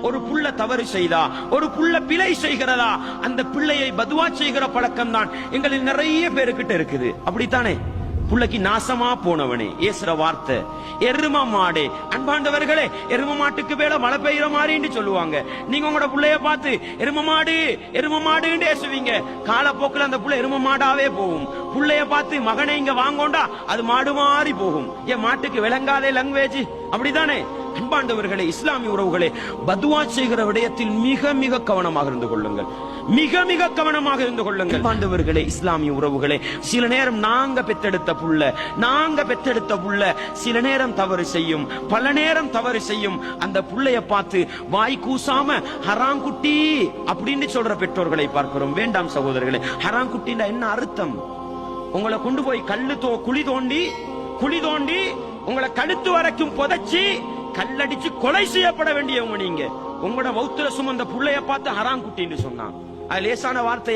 ஒரு புள்ள தவறு செய்தா, ஒரு புள்ள பிழை செய்கிறதா, அந்த பிள்ளையை பதுவா செய்கிற பழக்கம் தான் எங்களில் நிறைய பேருக்கிட்ட இருக்குது. அப்படித்தானே? புள்ளைக்கு நாசமா போனவனே ஏசுற வார்த்தை எரும மாடே. அன்பாண்டவர்களே, எரும மாட்டுக்கு மேல மழை பெய்யற மாதிரின்னு சொல்லுவாங்க. நீங்க உங்களோட புள்ளைய பார்த்து எரும மாடு எரும மாடுன்னு ஏசுவீங்க. காலப்போக்கில் அந்த புள்ள எரும மாடாவே போகும். புள்ளைய பார்த்து மகனை இங்க வாங்கோண்டா அது மாடு மாறி போகும். என் மாட்டுக்கு விளங்காதே லாங்குவேஜ். அப்படித்தானே? அன்பாண்டவர்களே, இஸ்லாமிய உறவுகளே, பதுவா செய்கிற விடயத்தில் மிக மிக கவனமாக இருந்து கொள்ளுங்கள். மிக மிக கவனமாக இருந்து கொள்ளுங்கள். அன்பாண்டவர்களே, இஸ்லாமிய உறவுகளே, சில நேரம் நாங்க பெற்றெடுத்த புள்ள சில நேரம் தவறு செய்யும், பல நேரம் தவறு செய்யும். அந்த புள்ளைய பார்த்து வாய் கூசாம ஹராங்குட்டி அப்படின்னு சொல்ற பெற்றோர்களை பார்க்கிறோம். வேண்டாம் சகோதரர்களே. ஹராங்குட்டின்னா என்ன அர்த்தம்? உங்களை கொண்டு போய் குழி தோண்டி உங்களை கழுத்து வரைக்கும் புதைச்சி கல்லடிச்சு கொலை செய்யப்பட வேண்டியவங்க நீங்க. உங்களோட வௌத்துல சுமந்த புள்ளைய பார்த்து ஹராங்குட்டின்னு சொன்னான். அது லேசான வார்த்தை